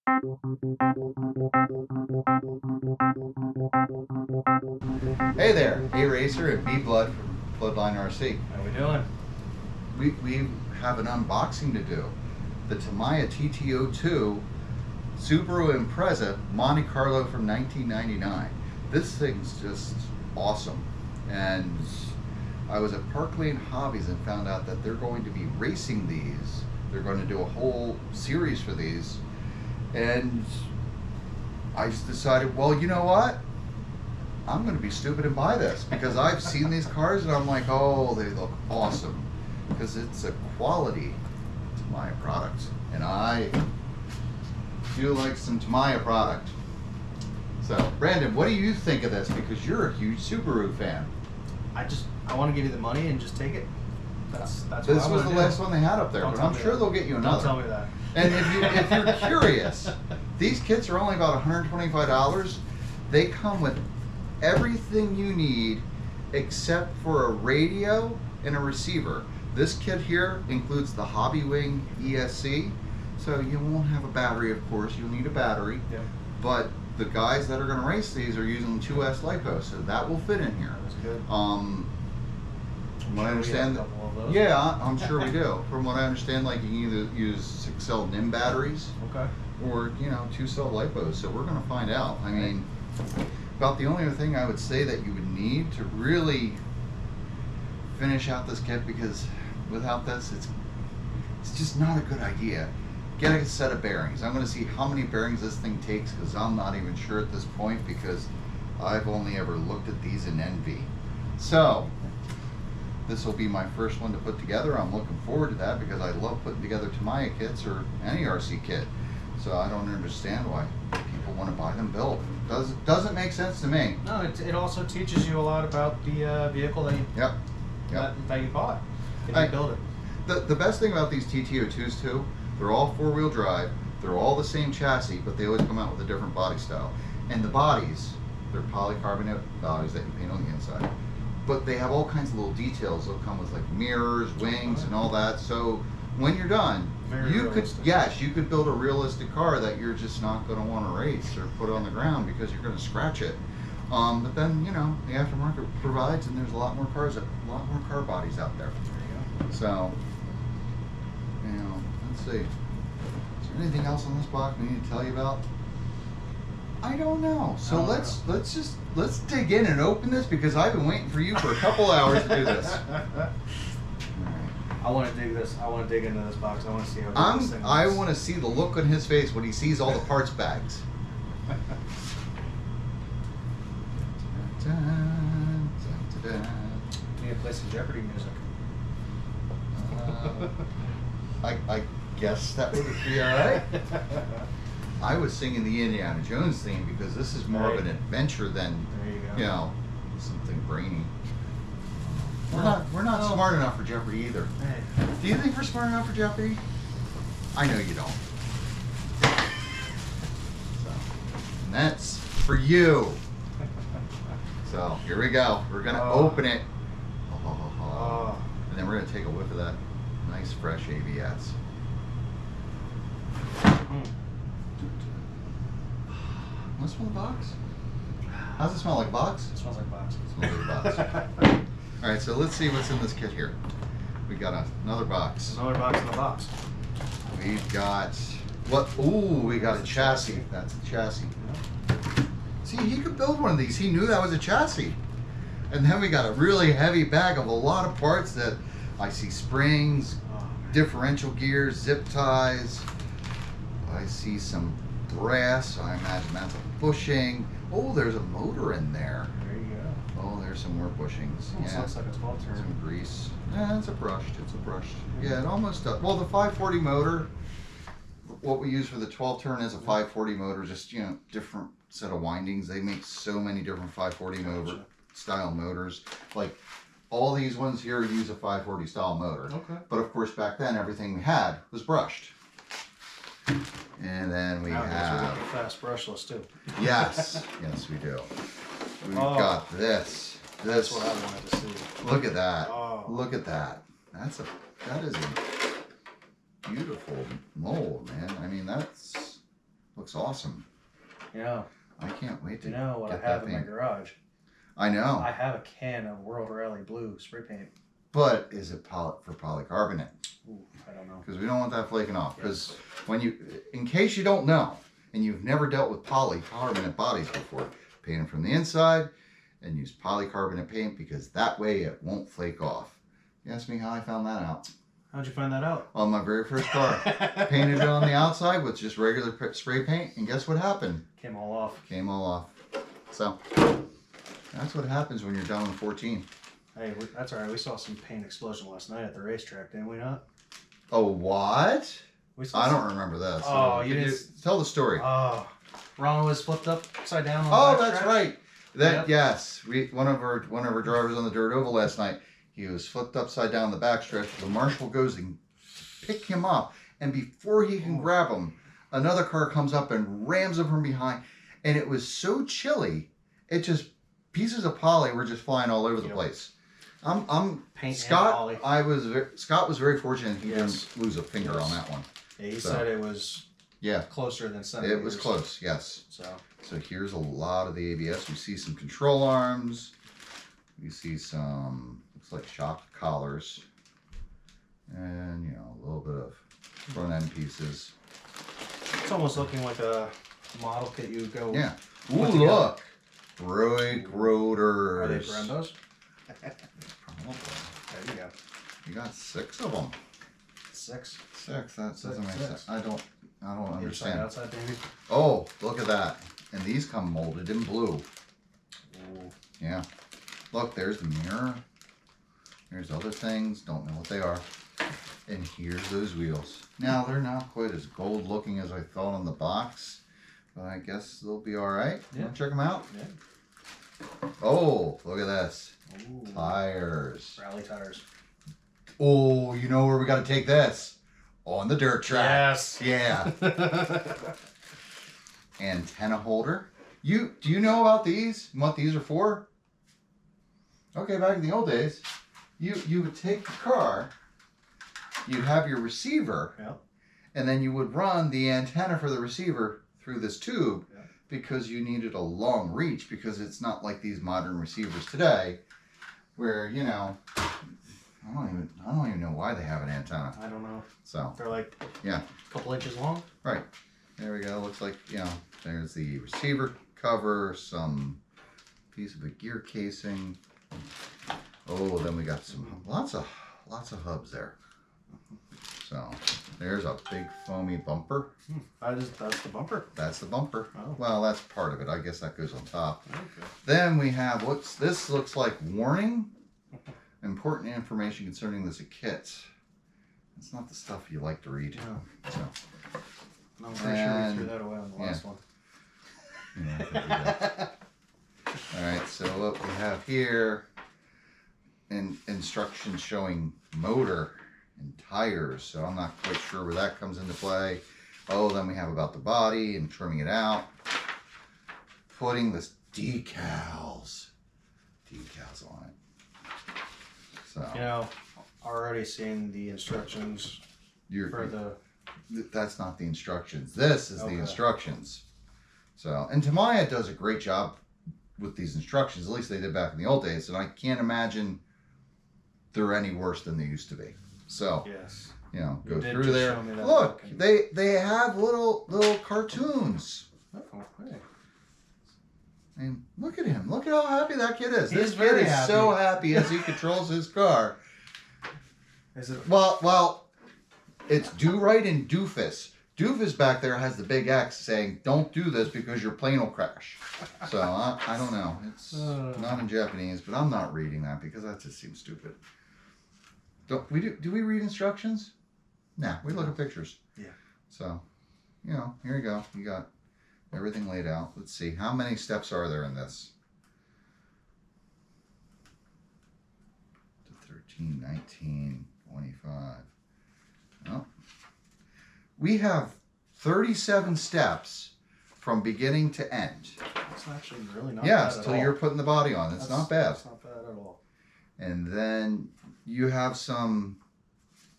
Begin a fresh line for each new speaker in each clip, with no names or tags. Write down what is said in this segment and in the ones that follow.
Hey there, A Racer and B Blood from Bloodline RC.
How we doing?
We have an unboxing to do. The Tamiya TT-02 Subaru Impreza Monte Carlo from 1999. This thing's just awesome. And I was at Lane Hobbies and found out that they're going to be racing these. They're going to do a whole series for these. And I just decided, well, you know what? I'm going to be stupid and buy this because I've seen these cars and I'm like, oh, they look awesome because it's a quality Tamiya product, and I do like some Tamiya product. So, Brandon, what do you think of this? Because you're a huge Subaru fan.
I want to give you the money and just take it. That's
this was the last one they had up there, but I'm sure they'll get you another.
Don't tell me that.
And if you're curious, these kits are only about $125. They come with everything you need except for a radio and a receiver. This kit here includes the Hobby Wing ESC, so you won't have a battery, of course. You'll need a battery,
Yep.
But the guys that are going to race these are using 2S LiPo, so that will fit in here.
That's good.
From what I understand,
yeah,
I'm sure we do. From what I understand, like you can either use 6-cell NIM batteries,
okay,
or 2-cell LiPos. So we're going to find out. I mean, about the only other thing I would say that you would need to really finish out this kit, because without this, it's just not a good idea. Get a set of bearings. I'm going to see how many bearings this thing takes, because I'm not even sure at this point, because I've only ever looked at these in envy. So this will be my first one to put together. I'm looking forward to that because I love putting together Tamiya kits or any RC kit. So I don't understand why people want to buy them built. Doesn't make sense to me.
No, it also teaches you a lot about the vehicle that you bought. If you build it.
The best thing about these TT-02s too, they're all 4-wheel drive. They're all the same chassis, but they always come out with a different body style. And the bodies, they're polycarbonate bodies that you paint on the inside. But they have all kinds of little details. They'll come with like mirrors, wings, and all that. So when you're done, you could build a realistic car that you're just not going to want to race or put on the ground because you're going to scratch it. But then the aftermarket provides, and there's a lot more car bodies out there.
There you go.
So let's see. Is there anything else on this box we need to tell you about? I don't know. So let's dig in and open this, because I've been waiting for you for a couple hours to do this.
I want to dig this. I want to dig into this box. I want to see how this thing looks.
I want to see the look on his face when he sees all the parts bags.
You need to play some Jeopardy music.
I guess that would be all right. I was singing the Indiana Jones theme because this is more of an adventure than something brainy. We're not smart enough for Jeopardy either.
Hey.
Do you think we're smart enough for Jeopardy? I know you don't. So, and that's for you. So here we go. We're gonna open it, and then we're gonna take a whiff of that nice fresh ABS. Want to smell the box? How's it smell, like box?
It smells like box.
It smells like box. All right, so let's see what's in this kit here. We got another box.
Another box in the box.
We've got what? Ooh, we got a chassis. That's a chassis. See, he could build one of these. He knew that was a chassis. And then we got a really heavy bag of a lot of parts that I see: springs, differential gears, zip ties. I see some brass. I imagine that's a bushing. Oh, there's a motor in there.
There you go.
Oh, there's some more bushings.
Almost looks like a 12-turn.
Some grease. Yeah, it's a brushed. It's a brushed. Yeah, it almost does. Well, the 540 motor, what we use for the 12-turn is a 540 motor, just, different set of windings. They make so many different 540 style motors. Like, all these ones here use a 540 style motor.
Okay.
But of course, back then, everything we had was brushed. And then we have
the fast brushless too.
Yes, yes, we do. We've got this.
That's what I wanted to see.
Look at that.
Oh.
Look at that. That is a beautiful mold, man. I mean, that's looks awesome.
Yeah.
I can't wait to
You know what I
get
have
that
in my
paint.
garage?
I know.
I have a can of World Rally Blue spray paint.
But is it for polycarbonate?
Ooh, I don't know.
Because we don't want that flaking off. Because
Yes.
when you, in case you don't know, and you've never dealt with polycarbonate bodies before, paint them from the inside and use polycarbonate paint because that way it won't flake off. You ask me how I found that out.
How'd you find that out?
On my very first car. Painted it on the outside with just regular spray paint, and guess what happened?
Came all off.
Came all off. So, that's what happens when you're down to 14.
Hey, that's all right. We saw some paint explosion last night at the racetrack, didn't we not?
Oh, what?
We saw
I
some...
don't remember this.
Oh, you
Could
didn't...
tell the story.
Oh, Ron was flipped upside down on
Oh,
the
that's
backstretch.
right. That
Yep.
yes, one of our drivers on the dirt oval last night. He was flipped upside down the backstretch. The marshal goes and pick him up, and before he can grab him, another car comes up and rams him from behind. And it was so chilly, it just pieces of poly were just flying all over the place. I'm
Paint
Scott.
and poly.
Scott was very fortunate he
Yes.
didn't lose a finger on that one.
Yeah, he
So,
said it was
yeah,
closer than centimeters.
it was close. Yes.
So
here's a lot of the ABS. We see some control arms. We see some, looks like shock collars. And, you know, a little bit of front end pieces.
it's almost looking like a model kit you would go.
Yeah. Ooh,
put together.
look. Brake rotors.
Are they Brendos?
Probably.
There you go.
You got 6 of them.
6.
6. That doesn't make
Six.
sense. I don't
Inside,
understand.
outside, baby.
Oh, look at that. And these come molded in blue.
Ooh.
Yeah. Look, there's the mirror. There's other things. Don't know what they are. And here's those wheels. Now, they're not quite as gold looking as I thought on the box. But I guess they'll be alright.
Yeah.
Check them out.
Yeah.
Oh, look at this.
Ooh.
Tires.
Rally tires.
Oh, you know where we got to take this? On the dirt track.
Yes.
Yeah. Antenna holder. Do you know about these and what these are for? Okay, back in the old days, you would take the car, you'd have your receiver,
Yeah.
and then you would run the antenna for the receiver through this tube
Yeah.
because you needed a long reach, because it's not like these modern receivers today where, you know, I don't even know why they have an antenna.
I don't know.
So,
They're like
yeah.
a couple inches long.
Right. There we go. Looks like, you know, there's the receiver cover, some piece of a gear casing. Oh, then we got some lots of hubs there. So there's a big foamy bumper.
That's the bumper.
That's the bumper.
Oh.
Well, that's part of it. I guess that goes on top.
Okay.
Then we have this looks like warning. Important information concerning this kit. It's not the stuff you like to read.
No.
So,
No, I'm pretty sure we threw that away on the last one.
you know, I could do that. All right, so what we have here, instructions showing motor and tires. So I'm not quite sure where that comes into play. Oh, then we have about the body and trimming it out. Putting this decals on it. So
You know, already seeing the instructions for the.
that's not the instructions. This is
Okay.
the instructions. So, and Tamiya does a great job with these instructions. At least they did back in the old days, and I can't imagine they're any worse than they used to be. So,
Yes.
you know,
You
go
did
through
just
there.
show me that
Look,
book.
they have little cartoons.
Oh, hey.
And look at him. Look at how happy that kid is.
He
This
is
kid
very
is
happy.
so happy as he controls his car.
Is it?
Well, it's do right and doofus. Doofus back there has the big X saying, "Don't do this because your plane will crash." So I don't know. It's not in Japanese, but I'm not reading that because that just seems stupid. Do we read instructions? Nah, we look at pictures.
Yeah.
So, you know, here you go. You got everything laid out. Let's see. How many steps are there in this? 13, 19, 25. Oh. We have 37 steps from beginning to end.
It's actually really not
Yes,
bad at
till
all.
you're putting the body on. It's not bad.
That's not bad at all.
And then you have some,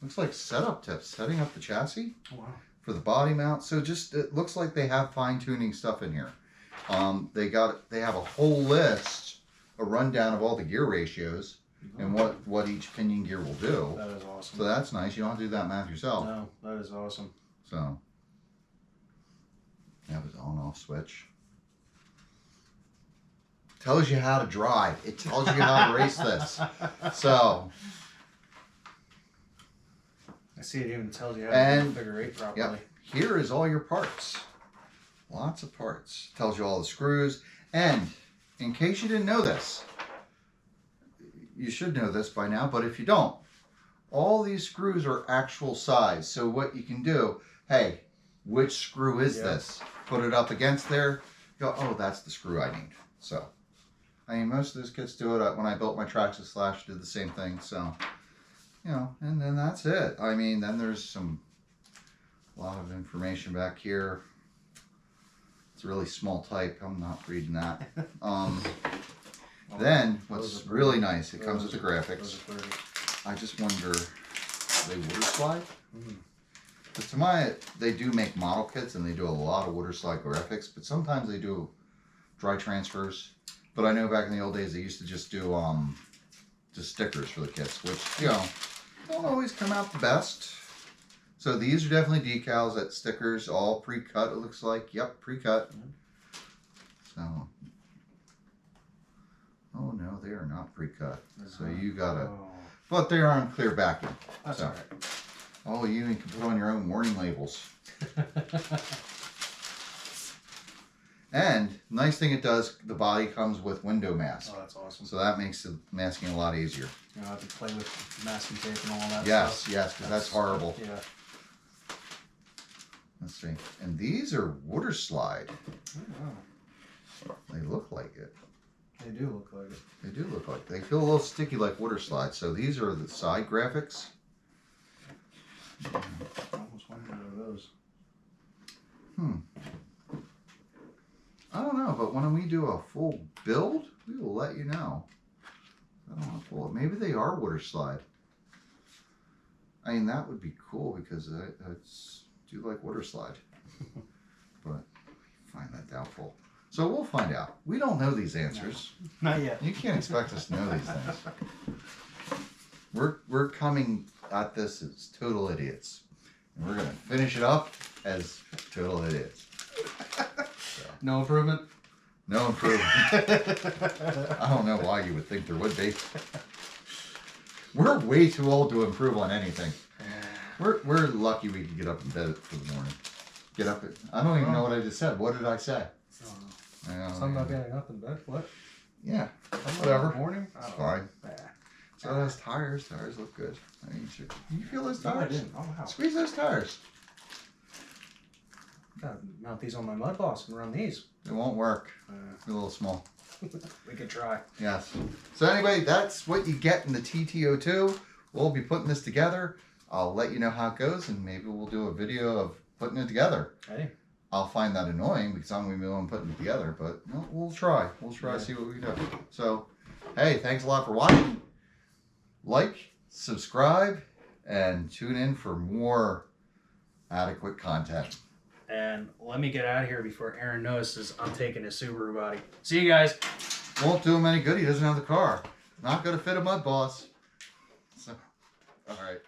looks like setup tips, setting up the chassis.
Oh, wow.
for the body mount. So just, it looks like they have fine tuning stuff in here. They have a whole list, a rundown of all the gear ratios and what each pinion gear will do.
That is awesome.
So that's nice. You don't have to do that math yourself.
No, that is awesome.
So that was on-off switch. Tells you how to drive. It tells you how to race this. So
I see it even tells you how to do figure eight properly.
Yep, here is all your parts. Lots of parts. Tells you all the screws. And in case you didn't know this, you should know this by now, but if you don't, all these screws are actual size. So what you can do, hey, which screw is this? Put it up against there, go, oh, that's the screw I need. So, I mean, most of those kits do it. When I built my Traxxas Slash, did the same thing. So, you know, and then that's it. I mean, then there's a lot of information back here. It's a really small type. I'm not reading that. Then, what's really nice, it comes with the graphics. I just wonder, they water slide? But to my, they do make model kits and they do a lot of water slide graphics, but sometimes they do dry transfers. But I know back in the old days they used to just do just stickers for the kits, which, you know, don't always come out the best. So these are definitely decals, that stickers, all pre-cut, it looks like. Yep, pre-cut. So, oh no, they are not pre-cut. So you gotta, but they are on clear backing.
That's
so.
all right.
Oh, you can put on your own warning labels. And nice thing it does, the body comes with window mask.
Oh, that's awesome.
So that makes the masking a lot easier.
You don't have to play with masking tape and all that
Yes,
stuff.
yes, because that's horrible.
Yeah.
Let's see. And these are water slide.
Oh,
They look like it.
they do look like it.
They do look like it. They feel a little sticky like water slide. So these are the side graphics.
I almost wonder what are those.
I don't know, but when we do a full build, we will let you know. I don't know if we'll, maybe they are water slide. I mean, that would be cool because I do like water slide. But I find that doubtful. So we'll find out. We don't know these answers.
No. Not yet.
You can't expect us to know these things. We're coming at this as total idiots. And we're going to finish it up as total idiots. So,
No improvement?
no improvement. I don't know why you would think there would be. We're way too old to improve on anything. We're lucky we can get up in bed for the morning. Get up at, I don't even know what I just said. What did I say?
Something about getting up in bed? What?
Yeah, whatever.
In the morning?
It's fine. So those tires look good. I mean, you feel those
No, I
tires?
didn't. Oh, wow.
Squeeze those tires.
Gotta mount these on my mud boss and run these.
It won't work. They're a little small.
We could try.
Yes. So anyway, that's what you get in the TT-02. We'll be putting this together. I'll let you know how it goes, and maybe we'll do a video of putting it together.
Hey.
I'll find that annoying because I'm going to be the one putting it together, but no, we'll try. We'll try to see what we do. So, hey, thanks a lot for watching. Like, subscribe, and tune in for more adequate content.
And let me get out of here before Aaron notices I'm taking his Subaru body. See you guys.
Won't do him any good. He doesn't have the car. Not going to fit a mud boss. So, all right.